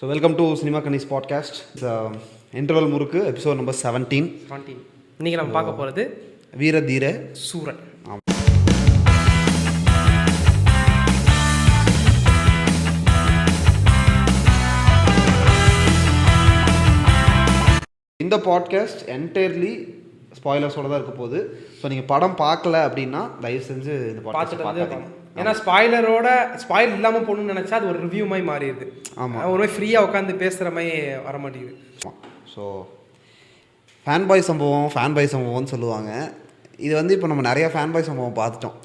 So welcome to cinema கனிஸ் podcast. Interval murukku episode number 17. இன்றைக்கி நம்ம பார்க்க போகிறது வீர தீர சூரன். இந்த பாட்காஸ்ட் என்டையர்லி ஸ்பாய்லர்ஸோட தான் இருக்க போகுது. ஸோ நீங்கள் படம் பார்க்கல அப்படின்னா தயவு செஞ்சு இந்த பாட்காஸ்ட் பார்க்காதீங்க. ஏன்னா ஸ்பாயில் இல்லாமல் போகணும்னு நினச்சா அது ஒரு ரிவ்யூ மாதிரி மாறிடுது. ஆமாம், ஒரு மாதிரி ஃப்ரீயாக உட்காந்து பேசுகிற மாதிரி வர மாட்டேங்குது. ஸோ ஃபேன் பாய் சம்பவம்னு சொல்லுவாங்க. இது வந்து இப்போ நம்ம நிறையா ஃபேன் பாய் சம்பவம் பார்த்துட்டோம்.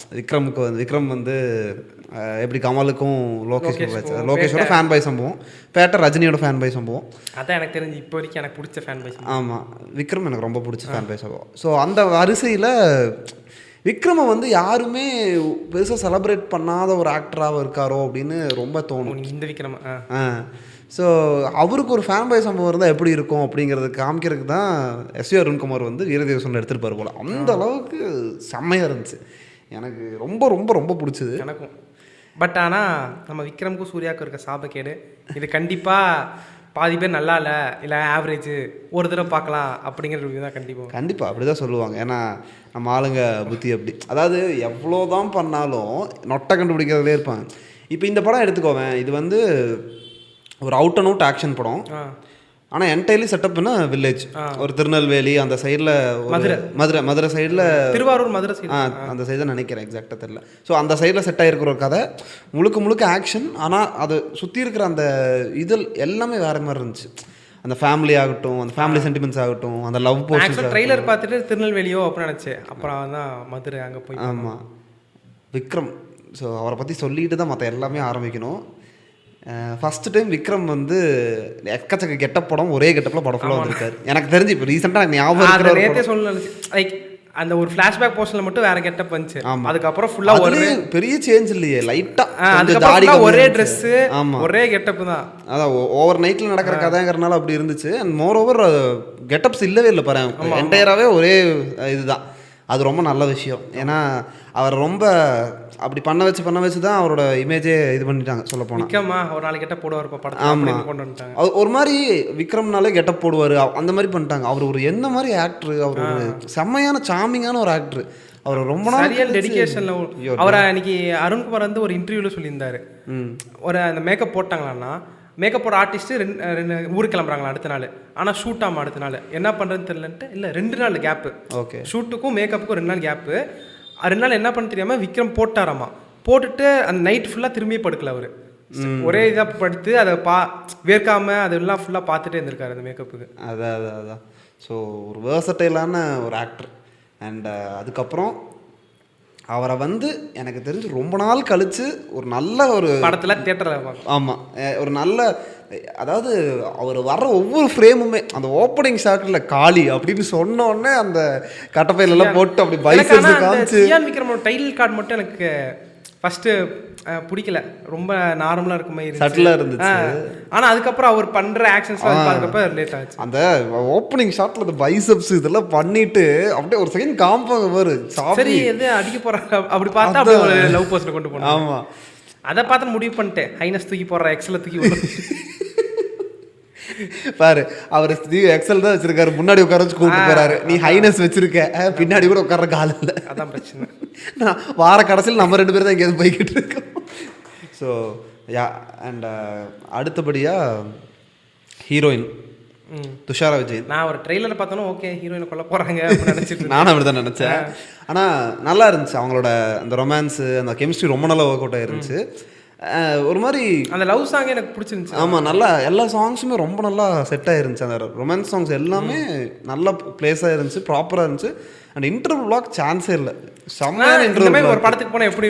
விக்ரம் வந்து எப்படி கமலுக்கும் லோகேஷோட ஃபேன் பாய் சம்பவம், பேட்டர் ரஜினியோட ஃபேன் பாய் சம்பவம். அதான் எனக்கு தெரிஞ்சு இப்போ வரைக்கும் எனக்கு பிடிச்ச ஃபேன் பாய். ஆமாம், விக்ரம் எனக்கு ரொம்ப பிடிச்ச ஃபேன் பாய் சம்பவம். ஸோ அந்த வரிசையில் விக்ரமை வந்து யாருமே பெருசாக செலிப்ரேட் பண்ணாத ஒரு ஆக்டராக இருக்காரோ அப்படின்னு ரொம்ப தோணும். இந்த விக்ரம் ஸோ அவருக்கு ஒரு ஃபேன் பாய் சம்பவம் இருந்தால் எப்படி இருக்கும் அப்படிங்கிறது காமிக்கிறதுக்கு தான் எஸ்வி அருண்குமார் வந்து வீரதேவசன் எடுத்துகிட்டு போல. அந்த அளவுக்கு செம்மையாக இருந்துச்சு. எனக்கு ரொம்ப ரொம்ப ரொம்ப பிடிச்சது எனக்கும். பட் ஆனால் நம்ம விக்ரமுக்கும் சூர்யாவுக்கும் இருக்க சாபக்கேடு இது கண்டிப்பாக பாதி பேர் நல்லா இல்லை ஆவரேஜ் ஒரு தடவை பார்க்கலாம் அப்படிங்கிற ரிவ்யூ தான் கண்டிப்பாக அப்படி தான் சொல்லுவாங்க. ஏன்னா நம்ம ஆளுங்க புத்தி அப்படி, அதாவது எவ்வளோ தான் பண்ணாலும் நொட்டை கண்டுபிடிக்கிறதுலே இருப்பாங்க. இப்போ இந்த படம் எடுத்துக்கோவேன், இது வந்து ஒரு அவுட் அண்ட் அவுட் ஆக்ஷன் படம். ஆனால் என்டையர்லி செட்டப்னா வில்லேஜ், ஒரு திருநெல்வேலி அந்த சைடில், மதுரை சைடில், திருவாரூர் மதுரை சைடு, அந்த சைடு தான் நினைக்கிறேன், எக்ஸாக்டாக தெரியல. ஸோ அந்த சைடில் செட் ஆகிருக்கிற ஒரு கதை, முழுக்க ஆக்ஷன். ஆனால் அது சுற்றி இருக்கிற அந்த இதில் எல்லாமே வேறு மாதிரி இருந்துச்சு. அந்த ஃபேமிலி ஆகட்டும், அந்த ஃபேமிலி சென்டிமெண்ட்ஸ் ஆகட்டும், அந்த லவ் போர்ஷன். ட்ரெய்லர் பார்த்துட்டு திருநெல்வேலியோ அப்படின்னு நினச்சேன், அப்புறம் தான் மதுரை அங்கே போய். ஆமாம், விக்ரம். ஸோ அவரை பற்றி சொல்லிட்டு தான் மற்ற எல்லாமே ஆரம்பிக்கணும். ஃபஸ்ட்டு டைம் விக்ரம் வந்து எக்கச்சக்க கெட்டப் படம் ஒரே கெட்டப்பில் படம் ஃபுல்லாக வந்திருக்காரு. எனக்கு தெரிஞ்சு இப்போ ரீசெண்டாக எனக்கு ஞாபகம் நேற்றே சொல்லணும், லைக் அந்த ஒரு ஃப்ளாஷ்பேக் போர்ஷனில் மட்டும் வேற கெட்டப் வந்துச்சு. அதுக்கப்புறம் ஃபுல்லாக ஒரே பெரிய சேஞ்ச் இல்லையே, லைட்டாக அதுக்கப்புறம் ஒரே ட்ரெஸ்ஸு, ஒரே கெட்டப் தான். அதான் ஓவர் நைட்டில் நடக்கிற கதைங்கிறனால அப்படி இருந்துச்சு. அண்ட் மோர் ஓவர் கெட்டப்ஸ் இல்லவே இல்லை பாரு, என்டையராகவே ஒரே இதுதான். அது ரொம்ப நல்ல விஷயம். ஏன்னா அவர் ரொம்ப அப்படி பண்ண வச்சு தான் அவரோட இமேஜே இது பண்ணிட்டாங்க சொல்ல போனால். விக்ரமா ஒரு நாளைக்கு கெட்டப் போடுவார் படத்தை. ஆமாம், கொண்டு வந்துட்டாங்க. ஒரு மாதிரி விக்ரம்னாலே கெட்டப் போடுவார் அந்த மாதிரி பண்ணிட்டாங்க. அவர் ஒரு என்ன மாதிரி ஆக்டர், அவர் ஒரு செம்மையான சாமிங்கான ஒரு ஆக்டர். அவர் ரொம்ப நாள் டெடிகேஷன்ல அவரை அன்னைக்கு அருண்குமார் வந்து ஒரு இன்டர்வியூல சொல்லியிருந்தாரு. ஒரு அந்த மேக்கப் போட்டாங்களான்னா, மேக்கப் போட ஆர்டிஸ்ட்டு ரெண்டு ஊருக்கு கிளம்புறாங்களா அடுத்த நாள், ஆனால் ஷூட் ஆமாம் அடுத்த நாள் என்ன பண்ணுறதுன்னு தெரியலன்ட்டு, இல்லை 2 நாள் கேப்பு. ஓகே, ஷூட்டுக்கும் மேக்கப்புக்கும் 2 நாள் கேப்பு. 2 நாள் என்ன பண்ண தெரியாமல் விக்ரம் போட்டாராமா. போட்டுட்டு அந்த நைட் ஃபுல்லாக திரும்பி படுக்கல அவர், ஒரே இதாக படுத்து அதை வேர்க்காமல் அதெல்லாம் ஃபுல்லாக பார்த்துட்டே இருந்திருக்காரு அந்த மேக்கப்புக்கு. அதான் ஸோ ஒரு வேர்சட்டைலான ஒரு ஆக்டர். அண்ட் அதுக்கப்புறம் அவரை வந்து எனக்கு தெரிஞ்சு ரொம்ப நாள் கழித்து ஒரு நல்ல ஒரு படத்தில் தியேட்டரில், ஆமாம், ஒரு நல்ல, அதாவது அவர் வர்ற ஒவ்வொரு ஃப்ரேமுமே அந்த ஓப்பனிங் ஷாட்டில் காளி அப்படின்னு சொன்னோடனே அந்த கட்டப்பையிலெல்லாம் போட்டு அப்படி பைசெப்ஸ் காமிச்சு விக்ரமோட டைட்டில் கார்டு மட்டும் எனக்கு ஃபஸ்ட்டு பிடிக்கல, ரொம்ப நார்மலாக இருக்க மாதிரி சட்டிலாக இருந்துச்சு. ஆனால் அதுக்கப்புறம் அவர் பண்ணுற ஆக்ஷன்ஸ் பார்க்குறப்ப ரிலேட் ஆச்சு. அந்த ஓப்பனிங் ஷாட்டில் அந்த பைசெப்ஸ் இதெல்லாம் பண்ணிட்டு அப்படியே ஒரு செகண்ட் காமிப்பாங்க பாரு, சரி எது அடிக்க போகிறாங்க அப்படி பார்த்தா அப்படியே ஒரு லவ் போஸ்ட்டை கொண்டு போனோம். ஆமாம், அதை பார்த்து முடிவு பண்ணிட்டேன், ஹைனஸ் தூக்கி போடுற எக்ஸலை தூக்கி பாரு. அவர் எக்ஸல் தான் வச்சிருக்காரு, முன்னாடி உட்கார வச்சு கூப்பிட்டு போறாரு. நீ ஹைனஸ் வச்சிருக்க, பின்னாடி கூட உட்கார கால இல்லை. அதான் பிரச்சனை. நான் வார கடைசியில் நம்ம 2 பேரும் தான் எங்கேயாவது போய்கிட்டு இருக்கோம். ஸோ யா, அண்ட் அடுத்தபடியாக ஹீரோயின் துஷாரா விஜய். நான் ஒரு ட்ரெய்லர் பார்த்தோன்னா ஓகே ஹீரோயினை கொல்ல போகிறாங்க அப்படின்னு நினச்சிட்டு நானும் அப்படி தான் நினச்சேன். ஆனால் நல்லா இருந்துச்சு அவங்களோட அந்த ரொமான்ஸு, அந்த கெமிஸ்ட்ரி ரொம்ப நல்லா ஒர்க் அவுட் ஆயிருந்துச்சு. ஒரு மாதிரி அந்த லவ் சாங் எனக்கு பிடிச்சிருந்துச்சு. ஆமாம், நல்லா எல்லா சாங்ஸுமே ரொம்ப நல்லா செட் ஆயிருந்துச்சு. அந்த ரொமான்ஸ் சாங்ஸ் எல்லாமே நல்ல பிளேஸாக இருந்துச்சு, ப்ராப்பராக இருந்துச்சு. அண்ட் இன்டர்வல் பிளாக் சான்ஸே இல்லை, செம்மையான இன்டர்வல். ஒரு படத்துக்கு போனால் எப்படி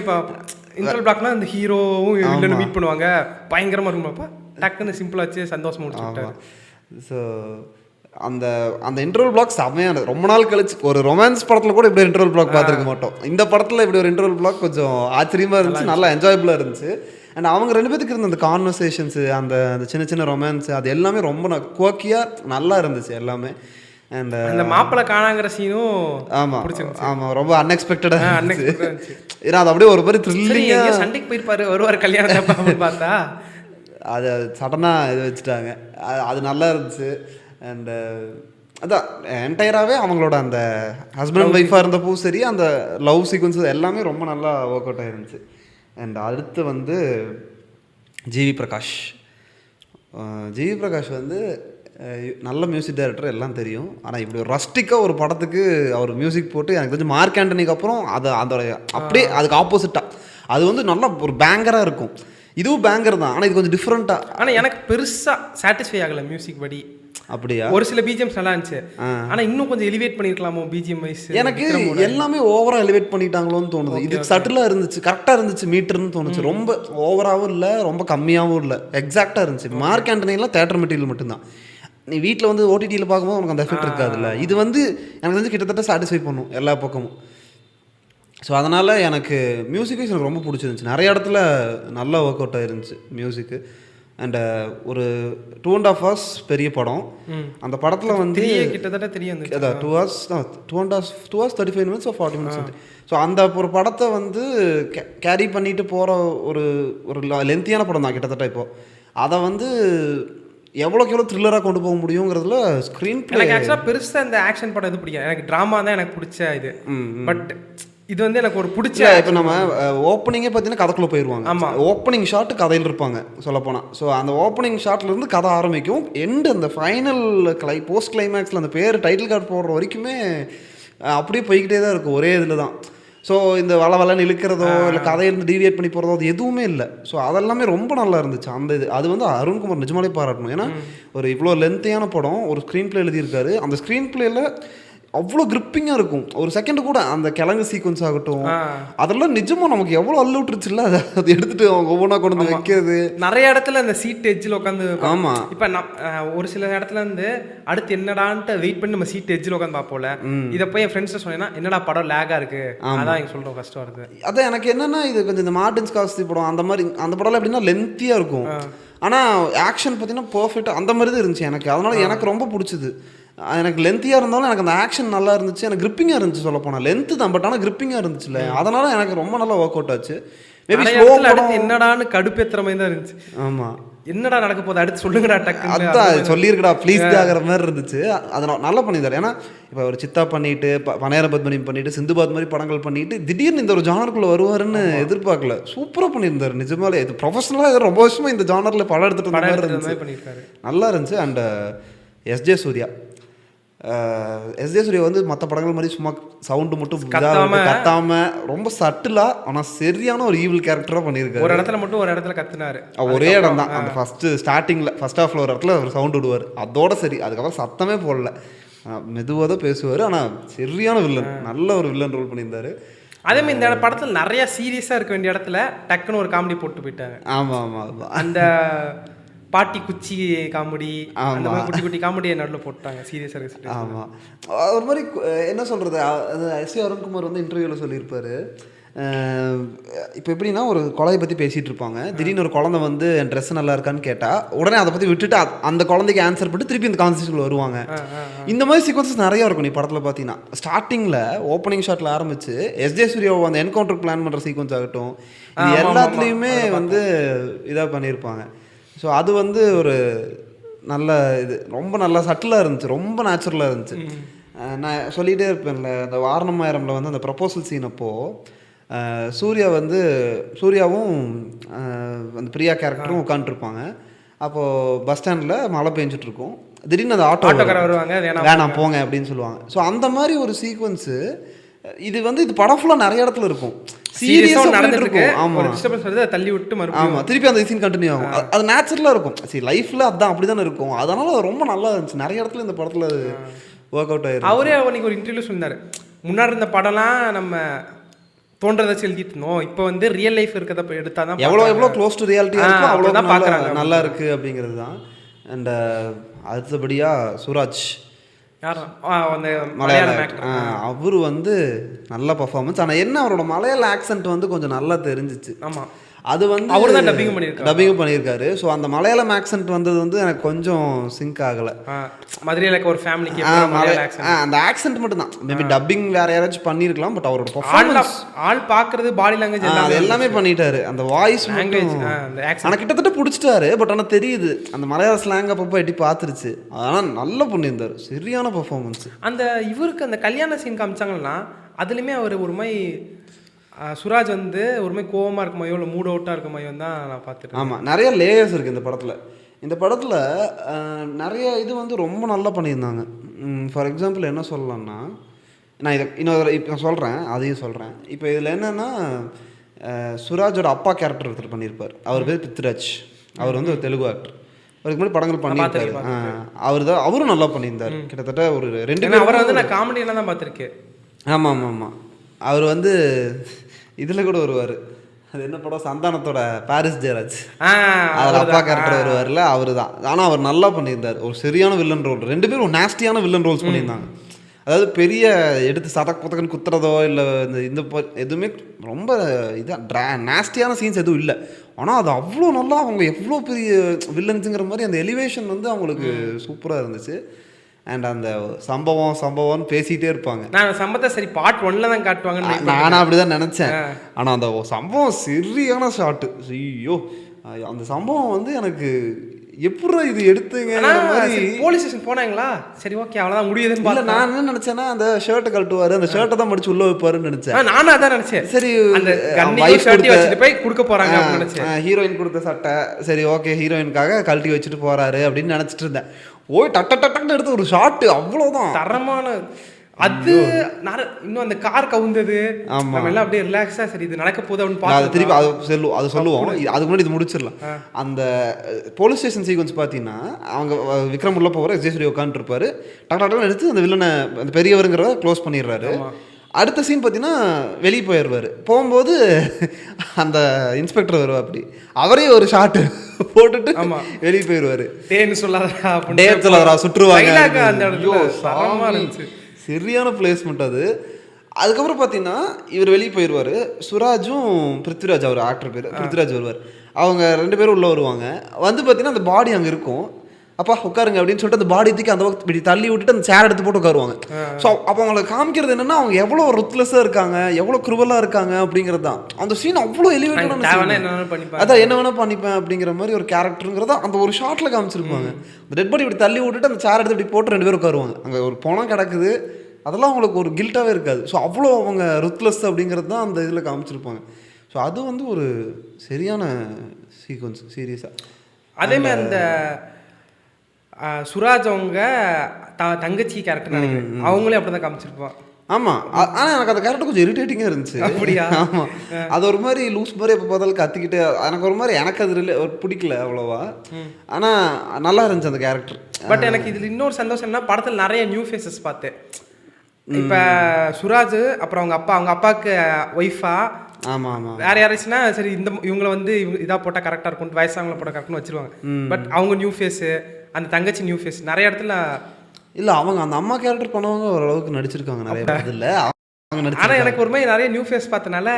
இன்டர்வல் பிளாக்னா இந்த ஹீரோவும் வில்லனும் மீட் பண்ணுவாங்க, பயங்கரமாக இருக்கும்ப்பா, டக்குன்னு சிம்பிளாக வச்சு சந்தோஷமாக முடிச்சுட்டாங்க. ஸோ அந்த அந்த இன்டர்வல் பிளாக் செம்மையானது. ரொம்ப நாள் கழிச்சு ஒரு ரொமான்ஸ் படத்தில் கூட இப்படி இன்டர்வல் பிளாக் பார்த்துருக்க மாட்டோம். இந்த படத்தில் இப்படி ஒரு இன்டர்வல் பிளாக் கொஞ்சம் ஆச்சரியமாக இருந்துச்சு, நல்லா என்ஜாயபிளாக இருந்துச்சு. அண்ட் அவங்க 2 பேத்துக்கு இருந்த அந்த கான்வர்சேஷன்ஸு, அந்த சின்ன சின்ன ரொமான்ஸு, அது எல்லாமே ரொம்ப குவக்கியாக நல்லா இருந்துச்சு எல்லாமே. அண்ட் அந்த மாப்பிள்ளை காணாங்கிற சீனும் ஆமாம் ஆமாம் ரொம்ப அன்எக்ஸ்பெக்டடாக இருந்துச்சு. ஏன்னா அது அப்படியே ஒரு மாதிரி த்ரில்லிங்காக சண்டைக்கு போயிருப்பாரு, வருவார் கல்யாணம் பார்த்தா அது சடனாக இது வச்சுட்டாங்க. அது நல்லா இருந்துச்சு. அண்டு அதான் என்டையராகவே அவங்களோட அந்த ஹஸ்பண்ட் அண்ட் ஒய்ஃபாக இருந்தப்போ சரி, அந்த லவ் சீக்வன்ஸஸ் எல்லாமே ரொம்ப நல்லா ஒர்க் அவுட் ஆகிருந்துச்சு. அண்ட் அடுத்து வந்து ஜிவி பிரகாஷ். ஜிவி பிரகாஷ் வந்து நல்ல மியூசிக் டைரக்டர் எல்லாம் தெரியும். ஆனால் இப்படி ஒரு ரஸ்டிக்காக ஒரு படத்துக்கு அவர் மியூசிக் போட்டு எனக்கு தெரிஞ்சு மார்க் ஆண்டனிக்கு அப்புறம் அதை அதோட அப்படியே அதுக்கு ஆப்போசிட்டாக அது வந்து நல்லா ஒரு பேங்கராக இருக்கும். இதுவும் பேங்கர் தான், ஆனால் இது கொஞ்சம் டிஃப்ரெண்ட்டாக. ஆனால் எனக்கு பெருசாக சாட்டிஸ்ஃபை ஆகலை மியூசிக் படி. அப்படியா? ஒரு சில பிஜிஎம்ஸ் நல்லா இருந்துச்சு, ஆனால் இன்னும் கொஞ்சம் எலிவேட் பண்ணியிருக்கலாமோ பிஜிஎம் வைஸ். எனக்கு எல்லாமே ஓவராக எலிவேட் பண்ணிட்டாங்களோன்னு தோணுது. இது சட்டிலாக இருந்துச்சு, கரெக்டாக இருந்துச்சு மீட்டர்னு தோணுச்சு. ரொம்ப ஓவராகவும் இல்லை, ரொம்ப கம்மியாகவும் இல்லை, எக்ஸாக்டாக இருந்துச்சு. மார்க் ஆண்டனிலாம் தேட்டர் மெட்டீரியல் மட்டும்தான். நீ வீட்டில் வந்து ஓடிடியில் பார்க்கும்போது உனக்கு அந்த எஃபெக்ட் இருக்காதுல்ல. இது வந்து எனக்கு தெரிஞ்சு கிட்டத்தட்ட சாட்டிஸ்ஃபை பண்ணும் எல்லா பக்கமும். ஸோ அதனால் எனக்கு மியூசிக் வைஸ் எனக்கு ரொம்ப பிடிச்சிருந்துச்சு. நிறைய இடத்துல நல்லா ஒர்க் அவுட் ஆகிருந்துச்சு மியூசிக்கு. அண்ட் ஒரு 2.5 hours பெரிய படம். அந்த படத்தில் வந்து கிட்டத்தட்ட தெரியும் 2 hours 35 minutes or 40 minutes. So அந்த ஒரு படத்தை வந்து கேரி பண்ணிட்டு போகிற ஒரு ஒரு லென்த்தியான படம் தான் கிட்டத்தட்ட. இப்போது அதை வந்து எவ்வளோக்கு எவ்வளோ த்ரில்லராக கொண்டு போக முடியுங்கிறதுல ஸ்க்ரீன் பிளே. எனக்கு ஆக்சுவலாக பெருசாக இந்த ஆக்ஷன் படம் எது பிடிக்கும், எனக்கு ட்ராமா தான் எனக்கு பிடிச்ச இது. பட் இது வந்து எனக்கு ஒரு பிடிச்ச. இப்போ நம்ம ஓப்பனிங்கே பார்த்தீங்கன்னா கதைக்குள்ளே போயிடுவாங்க. ஆமாம், ஓப்பனிங் ஷாட்டு கதையில் இருப்பாங்க சொல்லப்போனால். ஸோ அந்த ஓப்பனிங் ஷாட்லேருந்து கதை ஆரம்பிக்கும், எண்டு அந்த ஃபைனல் போஸ்ட் கிளைமேக்ஸில் அந்த பேர் டைட்டில் கார்டு போடுற வரைக்குமே அப்படியே போய்கிட்டே தான் இருக்கும் ஒரே இதில் தான். ஸோ இந்த வளன்னு இழுக்கிறதோ இல்லை கதையிலேருந்து டீவியேட் பண்ணி போகிறதோ அது எதுவுமே இல்லை. ஸோ அதெல்லாமே ரொம்ப நல்லா இருந்துச்சு அந்த இது. அது வந்து அருண்குமார் நிஜமாலே பாராட்டணும். ஏன்னா ஒரு இவ்வளோ லென்த்தியான படம் ஒரு ஸ்க்ரீன் பிளே எழுதியிருக்காரு. அந்த ஸ்க்ரீன் பிளேயில் அவ்வளோ கிரிப்பிங்காக இருக்கும். ஒரு செகண்ட் கூட அந்த கிழங்கு சீக்வன்ஸ் ஆகட்டும், அதெல்லாம் நிஜமாக நமக்கு எவ்வளோ அள்ளு விட்டுருச்சுல்ல. அதை எடுத்துகிட்டு அவங்க ஒவ்வொன்றா கொண்டு வந்து வைக்கிறது. நிறைய இடத்துல அந்த சீட் எட்ஜில் உட்காந்து. ஆமாம், இப்போ ஒரு சில இடத்துல வந்து அடுத்து என்னடான்ட்டு வெயிட் பண்ணி நம்ம சீட் எட்ஜில் உட்காந்து பார்ப்போம்ல. இதை போய் என் ஃப்ரெண்ட்ஸ் சொன்னேன்னா என்னடா படம் லேகாக இருக்குது, அதான் எனக்கு சொல்கிறோம் கஷ்டம் வருது. அதான் எனக்கு என்னென்னா இது கொஞ்சம் இந்த மார்டின் ஸ்கார்சி படம் அந்த மாதிரி அந்த படம்லாம் எப்படின்னா லென்த்தியாக இருக்கும். ஆனால் ஆக்ஷன் பார்த்தீங்கன்னா பர்ஃபெக்டாக அந்த மாதிரி தான் இருந்துச்சு எனக்கு. அதனால் எனக்கு ரொம்ப பிடிச்சிது. எனக்கு லென்த்தியாக இருந்தாலும் எனக்கு அந்த ஆக்ஷன் நல்லா இருந்துச்சு, எனக்கு கிரிப்பிங்காக இருந்துச்சு. சொல்ல போனால் லென்த்து தான், பட் ஆனால் கிரிப்பிங்காக இருந்துச்சுல்ல, அதனால் எனக்கு ரொம்ப நல்லா ஒர்க் அவுட் ஆச்சு. மேபி அடுத்து என்னடான்னு கடுப்பேற்றுற மாதிரி தான் இருந்துச்சு. ஆமாம், என்னடா நடக்க போகுது அடுத்து சொல்லுங்கடா டக்கு, அதான் சொல்லியிருக்கடா ப்ளீஸ் ஆகிற மாதிரி இருந்துச்சு. அதை நல்லா பண்ணியிருந்தார். ஏன்னா இப்போ ஒரு சித்தா பண்ணிட்டு பனையார பத்மனி பண்ணிட்டு சிந்துபாத் மாதிரி படங்கள் பண்ணிட்டு திடீர்னு இந்த ஒரு ஜானருக்குள்ளே வருவாருன்னு எதிர்பார்க்கல. சூப்பராக பண்ணியிருந்தார் நிஜமாலே. இது ப்ரொஃபஷனலாக ரொம்ப வருஷமாக இந்த ஜானரில் படம் எடுத்துகிட்டு வந்த மாதிரி இருந்துச்சு, நல்லா இருந்துச்சு. அண்ட் எஸ்ஜே சூர்யா வந்து மற்ற படங்கள் மாதிரி சும்மா சவுண்டு மட்டும் கத்தாம ரொம்ப சட்டிலாக ஆனால் சரியான ஒரு ஈவில் கேரக்டராக பண்ணியிருக்காரு. ஒரு இடத்துல மட்டும் ஒரு இடத்துல கத்துனாரு, ஒரே இடம் தான். அந்த ஸ்டார்டிங்கில் ஃபர்ஸ்ட் ஹாஃப்ல ஒரு இடத்துல ஒரு சவுண்டு விடுவார், அதோட சரி. அதுக்கப்புறம் சத்தமே போடல, மெதுவாக தான் பேசுவார். ஆனால் சரியான வில்லன், நல்ல ஒரு வில்லன் ரோல் பண்ணியிருந்தாரு. அதே மாதிரி இந்த படத்தில் நிறைய சீரியஸாக இருக்க வேண்டிய இடத்துல டக்குன்னு ஒரு காமெடி போட்டு போயிட்டாங்க. ஆமாம் ஆமாம், அந்த பாட்டி குச்சி காமெடி, அந்த மாதிரி குட்டி குட்டி காமெடியை நடுவில் போட்டாங்க சீரியஸாக இருக்கு. ஆமாம், ஒரு மாதிரி என்ன சொல்கிறது, எஸ் ஏ அருண்குமார் வந்து இன்டர்வியூவில் சொல்லியிருப்பார். இப்போ எப்படின்னா ஒரு குழந்தைய பற்றி பேசிகிட்டு இருப்பாங்க, திடீர்னு ஒரு குழந்தை வந்து என் ட்ரெஸ் நல்லா இருக்கான்னு கேட்டால் உடனே அதை பற்றி விட்டுட்டு அந்த குழந்தைக்கு ஆன்சர் பண்ணிட்டு திருப்பி இந்த கான்வர்சேஷனில் வருவாங்க. இந்த மாதிரி சீக்வன்சஸ் நிறையா இருக்கும். நீ படத்தில் பார்த்தீங்கன்னா ஸ்டார்டிங்கில் ஓப்பனிங் ஷாட்டில் ஆரம்பிச்சு எஸ்ஜே சூர்யாவை அந்த என்கவுண்டர் பிளான் பண்ணுற சீக்வன்ஸ் ஆகட்டும், இது எல்லாத்துலேயுமே வந்து இதாக பண்ணியிருப்பாங்க. ஸோ அது வந்து ஒரு நல்ல இது, ரொம்ப நல்லா சட்டிலாக இருந்துச்சு, ரொம்ப நேச்சுரலாக இருந்துச்சு. நான் சொல்லிகிட்டே இருப்பேன்ல, அந்த வாரணமாயிரமில் வந்து அந்த ப்ரப்போசல் சீன் அப்போது சூர்யாவும் அந்த பிரியா கேரக்டரும் உட்காந்துருப்பாங்க. அப்போது பஸ் ஸ்டாண்டில் மழை பெஞ்சிட்ருக்கும், திடீர்னு அந்த ஆட்டோக்காரர் வருவாங்க, வேணாம் போங்க அப்படின்னு சொல்லுவாங்க. ஸோ அந்த மாதிரி ஒரு சீக்வன்ஸு இது வந்து இது படம் ஃபுல்லாக நிறைய இடத்துல இருக்கும், சீரியஸாக நடந்துருக்கும். ஆமாம், டிஸ்டர்பன்ஸ் வருது, தள்ளி விட்டு ஆமாம் திருப்பி அந்த சீன் கண்டினியூ ஆகும். அது நேச்சுரலாக இருக்கும். சரி, லைஃப்பில் அதுதான் அப்படி தானே இருக்கும். அதனால் அது ரொம்ப நல்லா இருந்துச்சு. நிறைய இடத்துல இந்த படத்தில் ஒர்க் அவுட் ஆயிருக்கு. அவரே அன்றைக்கி ஒரு இன்டர்வியூ சொல்லியிருந்தார், முன்னாடி இருந்த படம்லாம் நம்ம தோன்றதாச்சும் எழுதிட்டு இருந்தோம், இப்போ வந்து ரியல் லைஃப் இருக்கிறத எடுத்தால் தான் எவ்வளோ க்ளோஸ் டு ரியாலிட்டியாக இருக்கும், அவ்வளோ தான் பார்க்குறாங்க, நல்லா இருக்குது அப்படிங்கிறது தான். அண்ட் அடுத்தபடியாக சூராஜ் மலையாள அவர் வந்து நல்ல பர்ஃபார்மன்ஸ். ஆனால் என்ன அவரோட மலையாள ஆக்சென்ட் வந்து கொஞ்சம் நல்லா தெரிஞ்சிச்சு. ஆமாம், அது வந்து அவர் தான் டப்பிங் பண்ணியிருக்காரு. ஸோ அந்த மலையாளம் ஆக்சென்ட் வந்தது வந்து எனக்கு கொஞ்சம் சிங்க் ஆகலை. மதுரையில் இருக்க ஒரு ஃபேமிலிக்கு அந்த ஆக்சென்ட் மட்டும் தான். மேபி டப்பிங் வேற யாராச்சும் பண்ணியிருக்கலாம். பட் அவரோட பர்ஃபார்மன்ஸ் ஆள் பார்க்கறது பாடி லாங்குவேஜ் அது எல்லாமே பண்ணிட்டாரு. அந்த வாய்ஸ் லாங்குவேஜ் ஆனால் கிட்டத்தட்ட பிடிச்சிட்டாரு. பட் ஆனால் தெரியுது அந்த மலையாள ஸ்லாங் அப்பப்போ எட்டி பார்த்துருச்சு. ஆனால் நல்லா பண்ணியிருந்தார். சரியான பர்ஃபார்மன்ஸ். அந்த இவருக்கு அந்த கல்யாண சீன் காமிச்சாங்கன்னா அதுலேயுமே அவர் ஒரு மாதிரி சுராஜ் வந்து ஒரு மாதிரி கோவமாக இருக்க மாதிரியோ இல்லை மூட் அவுட்டாக இருக்க மாதிரியோ தான் நான் பார்த்துட்டேன். ஆமாம், நிறைய லேயர்ஸ் இருக்குது இந்த படத்தில் நிறைய இது வந்து ரொம்ப நல்லா பண்ணியிருந்தாங்க. ஃபார் எக்ஸாம்பிள் என்ன சொல்லலாம்னா, நான் இதை இன்னொரு இப்போ சொல்கிறேன், அதையும் சொல்கிறேன். இப்போ இதில் என்னென்னா, சுராஜோட அப்பா கேரக்டர் ஒருத்தர் பண்ணியிருப்பார். அவர் பேர் பிருத்விராஜ். அவர் வந்து ஒரு தெலுங்கு ஆக்டர். அவருக்கு முன்னாடி படங்கள் பண்ணியிருக்காரு. அவரும் நல்லா பண்ணியிருந்தார். கிட்டத்தட்ட ஒரு 2 அவரை வந்து நான் காமெடியெல்லாம் தான் பார்த்துருக்கேன். ஆமாம். அவர் வந்து இதில் கூட வருவார். அது என்ன படம், சந்தானத்தோட பாரிஸ் ஜெயராஜ், அவர் அப்பா கேரக்டர் வருவார்ல, அவர் தான். ஆனால் அவர் நல்லா பண்ணியிருந்தார். ஒரு சரியான வில்லன் ரோல். 2 பேரும் ஒரு நாஸ்டியான வில்லன் ரோல்ஸ் பண்ணியிருந்தாங்க. அதாவது பெரிய எடுத்து புத்தகன்னு குத்துறதோ இல்லை இந்த எதுவுமே ரொம்ப இதாக நாஸ்டியான சீன்ஸ் எதுவும் இல்லை. ஆனால் அது அவ்வளோ நல்லா அவங்க எவ்வளோ பெரிய வில்லன்ஸுங்கிற மாதிரி அந்த எலிவேஷன் வந்து அவங்களுக்கு சூப்பராக இருந்துச்சு. அண்ட் அந்த சம்பவம்னு பேசிகிட்டே இருப்பாங்க. நான் சம்பவத்தை சரி பார்ட் 1ல தான் காட்டுவாங்க நானும் அப்படி தான் நினச்சேன். ஆனால் அந்த சம்பவம் சரியான ஷாட்டு. ஐயோ, அந்த சம்பவம் வந்து எனக்கு எப்படி இது எடுத்துங்க. போலீஸ் ஸ்டேஷன் போனாங்களா, சரி ஓகே அவ்வளோதான் முடியுதுன்னு இல்லை, நான் என்ன நினச்சேன்னா அந்த ஷர்ட்டை கழட்டுவார், அந்த ஷர்ட்டை தான் மடிச்சு உள்ள வைப்பாருன்னு நினச்சேன். நானும் அதான் நினச்சேன். சரி, போய் கொடுக்க போகிறாங்க நினச்சேன். ஹீரோயின் கொடுத்த சட்டை, சரி ஓகே ஹீரோயினுக்காக கழட்டி வச்சுட்டு போகிறாரு அப்படின்னு நினச்சிட்டு இருந்தேன். ஓய் டக்குன்னு எடுத்து ஒரு ஷாட்டு, அவ்வளோதான் தரமான. அது இன்னும் அந்த கார் கவுந்தது, நம்ம எல்லாம் அப்படியே ரிலாக்ஸா சரி இது நடக்க போகுது அப்படின்னு பார்த்து திருப்பி அது சொல்லுவோம். அதுக்கு முன்னாடி இது முடிச்சிடலாம். அந்த போலீஸ் ஸ்டேஷன் சீக்வன்ஸ் பார்த்தீங்கன்னா, அவங்க விக்ரம் உள்ள போகிற விஜய் சூர்யா உட்காந்துருப்பாரு. டக்குன்னு எடுத்து அந்த வில்லனை, அந்த பெரியவருங்கிறத க்ளோஸ் பண்ணிடுறாரு. அடுத்த சீன் பார்த்தீங்கன்னா வெளியே போயிடுவார். போகும்போது அந்த இன்ஸ்பெக்டர் வருவா, அப்படி அவரே ஒரு ஷாட்டு போட்டுட்டு வெளியே போயிடுவார். சொல்லாதரா சுற்றுவாங்க. சரியான பிளேஸ்மெண்ட் அது. அதுக்கப்புறம் பார்த்தீங்கன்னா இவர் வெளியே போயிடுவார். சுராஜும் பிருத்விராஜ், அவர் ஆக்டர் பேர் பிருத்விராஜ் வருவார். அவங்க 2 பேரும் உள்ளே வருவாங்க. வந்து பார்த்தீங்கன்னா அந்த பாடி அங்கே இருக்கும். அப்பா உட்காருங்க அப்படின்னு சொல்லிட்டு அந்த பாடி தூக்கி அந்த பக்கம் இப்படி தள்ளி விட்டுட்டு அந்த சேர் எடுத்து போட்டு உட்காருவாங்க. ஸோ அப்போ அவங்களுக்கு காமிக்கிறது என்னன்னா, அவங்க எவ்வளோ ருத்லெஸ்ஸாக இருக்காங்க, எவ்வளோ குருவலாக இருக்காங்க அப்படிங்கிறது தான். அந்த சீன் அவ்வளோ எலிவேட்டான, அதான் என்ன வேணா பண்ணிப்பேன் அப்படிங்கிற மாதிரி ஒரு கேரக்டருங்கிறத அந்த ஒரு ஷார்ட்டில் காமிச்சிருப்பாங்க. அந்த டெட் பாடி இப்படி தள்ளி விட்டுட்டு அந்த சேர் எடுத்து இப்படி போட்டு 2 பேரும் உட்காருவாங்க. அங்கே ஒரு பணம் கிடக்குது, அதெல்லாம் அவங்களுக்கு ஒரு கில்ட்டாகவே இருக்காது. ஸோ அவ்வளோ அவங்க ருத்லெஸ் அப்படிங்கிறது தான் அந்த இதில் காமிச்சிருப்பாங்க. ஸோ அது வந்து ஒரு சரியான சீக்வன்ஸ் சீரியஸாக. அதேமாதிரி அந்த சுராஜ் அவங்க தங்கச்சி கேரக்டர் நினைக்கிறேன், அவங்களே அப்படி தான் காமிச்சிருப்பான். ஆமாம், ஆனால் எனக்கு அந்த கேரக்டர் கொஞ்சம் இரிட்டேட்டிங்காக இருந்துச்சு. அப்படியா? ஆமாம், அது ஒரு மாதிரி லூஸ் மாதிரி எப்போ பார்த்தாலும் கத்திக்கிட்டு எனக்கு ஒரு மாதிரி எனக்கு அது பிடிக்கல அவ்வளோவா. ஆனால் நல்லா இருந்துச்சு அந்த கேரக்டர். பட் எனக்கு இதில் இன்னொரு சந்தோஷம் என்ன, படத்தில் நிறைய நியூ ஃபேஸஸ் பார்த்தேன். இப்போ சுராஜ், அப்புறம் அவங்க அப்பாவுக்கு ஒய்ஃபா, வேற யாராச்சுன்னா சரி இவங்களை வந்து இதாக போட்டால் கரெக்டாக இருக்கும், வயசானவங்களை போட்டால் கரெக்டாக வச்சிருவாங்க. பட் அவங்க நியூ ஃபேஸு, அந்த தங்கச்சி நியூ ஃபேஸ் நிறைய இடத்துல இல்லை. அவங்க அந்த அம்மா கேரக்டர் பண்ணவங்க ஓரளவுக்கு நடிச்சிருக்காங்க நிறைய படத்தில். ஆனால் எனக்கு ஒரு மாதிரி நிறைய நியூ ஃபேஸ் பார்த்தனால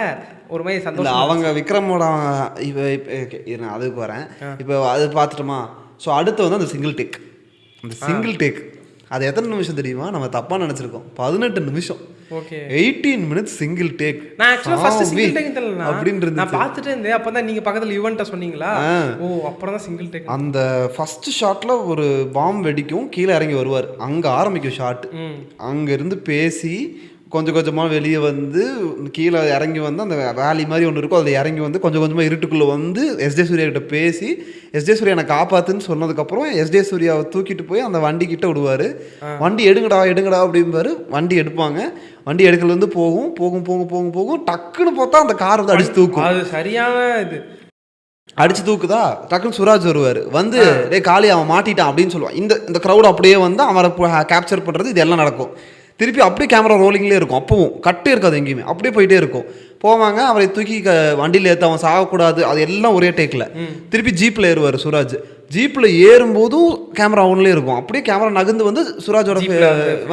ஒரு மாதிரி சந்தோஷம். அவங்க விக்ரமோட இப்போ அதுக்கு வரேன். இப்போ அது பார்த்துட்டோமா. ஸோ அடுத்து வந்து அந்த சிங்கிள் டேக் அது எத்தனை நிமிஷம் தெரியுமா? நம்ம தப்பாக நினச்சிருக்கோம். 18 நிமிஷம். Okay, 18 minutes single take. நான் ஆக்சுவலாக ஃபர்ஸ்ட் சிங்கிள் டேக் தெரியல அப்படின்றது நான் பார்த்துட்டு இருந்தேன். அப்போ தான் நீங்கள் பக்கத்தில் ஈவெண்ட்டை சொன்னீங்களா? ஓ, அப்புறம் தான் சிங்கிள் டேக். அந்த ஃபர்ஸ்ட் ஷாட்டில் ஒரு பாம்பு வெடிக்கும், கீழே இறங்கி வருவார், அங்கே ஆரம்பிக்கும் ஷாட். அங்கேருந்து பேசி கொஞ்சம் கொஞ்சமாக வெளியே வந்து கீழே இறங்கி வந்து அந்த வேலி மாதிரி ஒன்று இருக்கும், அதில் இறங்கி வந்து கொஞ்சம் கொஞ்சமாக இருட்டுக்குள்ளே வந்து எஸ்ஜே சூர்யா கிட்ட பேசி எஸ்ஜே சூர்யா என்னை காப்பாற்றுன்னு சொன்னதுக்கப்புறம் எஸ்ஜே சூர்யாவை தூக்கிட்டு போய் அந்த வண்டி கிட்ட விடுவார். வண்டி எடுங்கடா அப்படிம்பாரு. வண்டி எடுப்பாங்க. வண்டி எடுக்கலேருந்து போகும் டக்குன்னு பார்த்தா அந்த கார் வந்து அடிச்சு தூக்கும். அது சரியான இது அடிச்சு தூக்குதா, டக்குன்னு சுராஜ் வருவார். வந்து டே காளி அவன் மாட்டிட்டான் அப்படின்னு சொல்லுவான். இந்த க்ரௌட் அப்படியே வந்து அவரை கேப்சர் பண்ணுறது, இது எல்லாம் நடக்கும். திருப்பி அப்படியே கேமரா ரோலிங்லேயே இருக்கும். அப்பவும் கட்டே இருக்காது எங்கேயுமே, அப்படியே போயிட்டே இருக்கும். போவாங்க, அவரை தூக்கி வண்டியில் ஏற்ற அவன் சாகக்கூடாது, அது எல்லாம் ஒரே டேக்கில். திருப்பி ஜீப்பில் ஏறுவார் சுராஜ். ஜீப்பில் ஏறும்போதும் கேமரா ஒன்லேயே இருக்கும். அப்படியே கேமரா நகர்ந்து வந்து சுராஜோட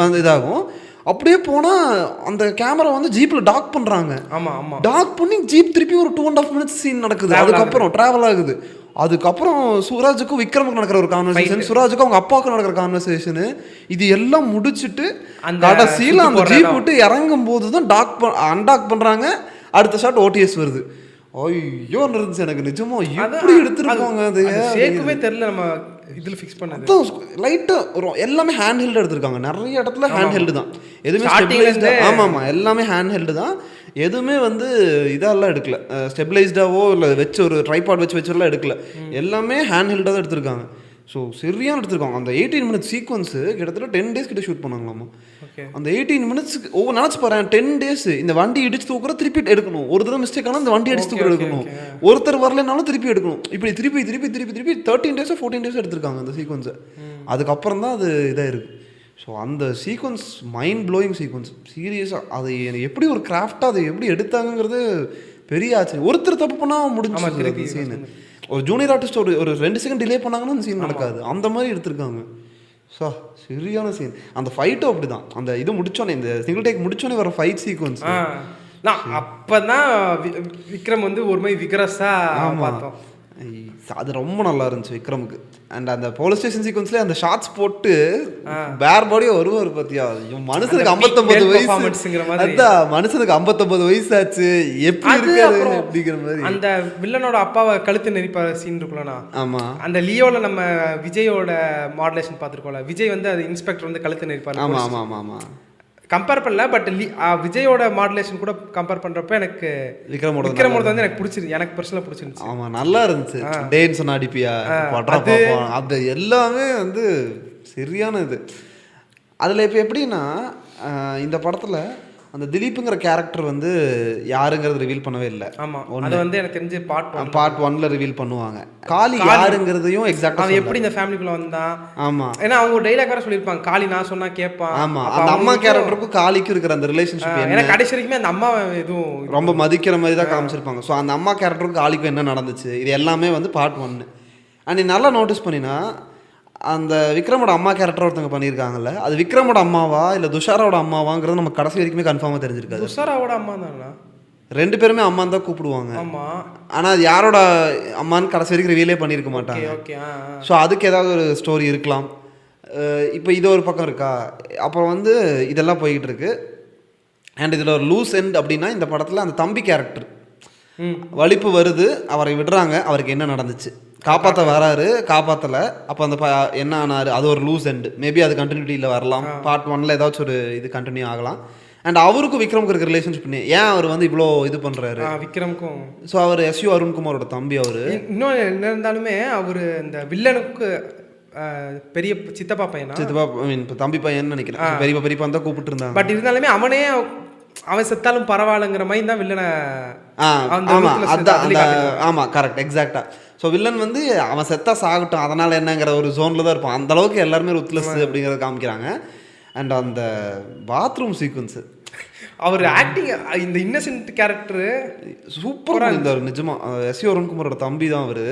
வந்து இதாகும். அப்படியே போனால் அந்த கேமரா வந்து ஜீப்பில் டாக் பண்ணுறாங்க. ஆமாம் டாக் பண்ணி ஜீப் திருப்பி ஒரு 2.5 minutes சீன் நடக்குது. அதுக்கப்புறம் ட்ராவல் ஆகுது. அதுக்கப்புறம் சூராஜுக்கும் விக்ரமுக்கு நடக்கிற ஒரு கான்வர்சேஷன், சுராஜுக்கும் அவங்க அப்பாவுக்கும் நடக்கிற கான்வர்சேஷனு, இது எல்லாம் முடிச்சுட்டு கடைசியில் அந்த ஜீப் விட்டு இறங்கும் போது தான் அன்டாக் பண்ணுறாங்க. அடுத்த ஷாட் ஓடிஎஸ் வருது. ஐயோ இருந்துச்சு எனக்கு நிஜமா எப்படி எடுத்துருப்பாங்க அது ஷேக்குமே தெரியல. நம்ம இதில் ஃபிக்ஸ் பண்ணது லைட்டாக எல்லாமே ஹேண்ட் ஹெல்டு எடுத்திருக்காங்க. நிறைய இடத்துல ஹேண்ட் ஹெல்டு தான், எதுவுமே ஸ்டெபிளைஸ்டு. ஆமாம் எல்லாமே ஹேண்ட் ஹெல்டு தான், எதுவுமே வந்து இதெல்லாம் எடுக்கல, ஸ்டெபிளைஸ்டாவோ இல்லை வச்சு ஒரு ட்ரைபாட் வச்சுலாம் எடுக்கல, எல்லாமே ஹேண்ட் ஹெல்டாக தான் எடுத்திருக்காங்க. ஸோ சரியான எடுத்திருக்காங்க. அந்த 18 minutes சீக்வன்ஸு கிட்டத்தட்ட 10 days கிட்ட ஷூட் பண்ணாங்களாமா. அந்த 18 minutes நினச்சி பாரு, 10 days இந்த வண்டி இடிச்சு தூக்குற திருப்பி எடுக்கணும். ஒரு தடவை மிஸ்டேக் ஆனால் இந்த வண்டி அடிச்சு தூக்குற எடுக்கணும். ஒருத்தர் வரலனாலும் திருப்பி எடுக்கணும். இப்படி திருப்பி 13 days 14 days எடுத்திருக்காங்க அந்த சீக்வன்ஸை. அதுக்கப்புறம் தான் அது இதாக இருக்குது. ஸோ அந்த சீக்வன்ஸ் மைண்ட் ப்ளோயிங் சீக்வன்ஸ். சீரியஸாக அது எப்படி ஒரு கிராஃப்டாக அதை எப்படி எடுத்தாங்கிறது பெரிய ஆச்சரியம். ஒருத்தர் தப்பு பண்ணால் முடிஞ்சு சீனு. ஒரு ஜூனியர் ஆர்டிஸ்ட் ஒரு 2 செகண்ட் டிலே பண்ணாங்கன்னா அந்த சீன் நடக்காது. அந்த மாதிரி எடுத்திருக்காங்க. ஸோ சரியான சீன். அந்த ஃபைட்டும் அப்படி தான். அந்த இது முடிச்சோன்னே, இந்த சிங்கிள் டேக் முடிச்சோன்னே வர ஃபைட் சீக்வன்ஸ் அப்போ தான் விக்ரம் வந்து ஒரு மாதிரி விக்ரஸாக பார்த்தோம். அது ரொம்ப நல்லா இருந்துச்சு விக்ரமுக்கு. அண்ட் அந்த போலீஸ் ஸ்டேஷன் சீக்வன்ஸ்லேயே அந்த ஷார்ட்ஸ் போட்டு பேர் பாடியோ வருவார் பார்த்தியா. மனுஷனுக்கு 59 வயசுங்கிற மாதிரி. அதான் மனுஷனுக்கு 59 வயசு ஆச்சு, எப்படி இருக்காரு அப்படிங்கிற மாதிரி. அந்த வில்லனோட அப்பாவை கழுத்து நெரிப்பார் சீன் இருக்குல்லண்ணா. ஆமாம், அந்த லியோவில் நம்ம விஜயோட மாடுலேஷன் பார்த்துருக்கோம்ல. விஜய் வந்து அது இன்ஸ்பெக்டர் வந்து கழுத்து நெரிப்பார். ஆமாம் ஆமாம் ஆமாம் ஆமாம் கம்பேர் பண்ணல. பட் விஜயோட மாடுலேஷன் கூட கம்பேர் பண்ணுறப்ப எனக்கு விக்ரமோட வந்து எனக்கு பிடிச்சிருக்கு. எனக்கு பர்சனலாக பிடிச்சிருந்துச்சு. ஆமாம் நல்லா இருந்துச்சு. டேன்ஸ் அடிப்பியா அது எல்லாமே வந்து சரியான இது. அதில் இப்போ எப்படின்னா இந்த படத்தில் அந்த திலீப்புங்கிற கேரக்டர் வந்து யாருங்கிறது ரிவீல் பண்ணவே இல்லை. ஆமாம், அது வந்து எனக்கு தெரிஞ்சு பார்ட் 1ல ரிவீல் பண்ணுவாங்க. காளி யாருங்கிறதையும் எக்ஸாக்டா அவன் எப்படி இந்த ஃபேமிலிக்குள்ள வந்தான். ஆமாம், ஏன்னா அவங்க ஒரு டைலாக் வேற சொல்லியிருப்பாங்க, காளி நான் சொன்னா கேட்பான். ஆமாம், அந்த அம்மா கேரக்டருக்கும் காளிக்கும் இருக்கிற அந்த ரிலேஷன்ஷிப் ஏன்னா கடைசி வரைக்குமே அந்த அம்மா எதுவும் ரொம்ப மதிக்கிற மாதிரி தான் காமிச்சிருப்பாங்க. ஸோ அந்த அம்மா கேரக்டருக்கும் காளிக்கும் என்ன நடந்துச்சு, இது எல்லாமே வந்து பார்ட் 1. அண்ட் நீ நல்லா நோட்டீஸ் பண்ணினா அந்த விக்ரமோட அம்மா கேரக்டர் ஒருத்தவங்க பண்ணியிருக்காங்கல்ல, அது விக்ரமோட அம்மாவா இல்லை துஷாராவோட அம்மாவாங்கிறது நம்ம கடைசி வரைக்குமே கன்ஃபார்மாக தெரிஞ்சிருக்காது. துஷாராவோட அம்மா தானா? 2 பேருமே அம்மான்னு தான் கூப்பிடுவாங்க. ஆமாம், ஆனால் அது யாரோட அம்மான்னு கடைசி வரைக்கும் ரிவீலே பண்ணியிருக்க மாட்டாங்க. ஸோ அதுக்கு ஏதாவது ஒரு ஸ்டோரி இருக்கலாம். இப்போ இது ஒரு பக்கம் இருக்கா. அப்புறம் வந்து இதெல்லாம் போய்கிட்டு இருக்கு. அண்ட் இதில் ஒரு லூஸ் எண்ட் அப்படின்னா இந்த படத்தில் அந்த தம்பி கேரக்டர் வலிப்பு வருது, அவரை விடுறாங்க, அவருக்கு என்ன நடந்துச்சு, காப்பாற்ற வராரு, காப்பாற்றலை, அப்போ அந்த என்ன ஆனார், அது ஒரு லூஸ் எண்டு. மேபி அது கண்டினியூட்டியில் வரலாம். பார்ட் 1ல ஏதாச்சும் ஒரு இது கண்டினியூ ஆகலாம். அண்ட் அவருக்கும் விக்ரமுக்கு இருக்க ரிலேஷன்ஷிப் ஏன் அவர் வந்து இவ்வளோ இது பண்ணுறாரு விக்ரமுக்கும். ஸோ அவர் எஸ்யூ அருண்குமாரோட தம்பி. அவர் இன்னும் என்ன இருந்தாலுமே அவர் இந்த வில்லனுக்கு பெரிய சித்தப்பா பையனா, சித்தப்பா மீன் இப்போ தம்பி பையன் நினைக்கிறேன், பெரியப்பா தான் கூப்பிட்டு இருந்தாங்க. பட் இருந்தாலுமே அவனே அவன் செத்தாலும் பரவாயில்லைங்கிற மாதிரி தான் வில்லனை. ஆமாம் கரெக்ட், எக்ஸாக்டா. ஸோ வில்லன் வந்து அவன் செத்தா சாகட்டும், அதனால் என்னங்கிற ஒரு ஜோனில் தான் இருப்பான். அந்தளவுக்கு எல்லாருமே ருத்லெஸ் அப்படிங்கிறத காமிக்கிறாங்க. அண்ட் அந்த பாத்ரூம் சீக்வன்ஸு, அவர் ஆக்டிங், இந்த இன்னசென்ட் கேரக்டரு சூப்பராக இருந்தார் நிஜமா. எஸ்யூ அருண்குமாரோட தம்பி தான் அவர்.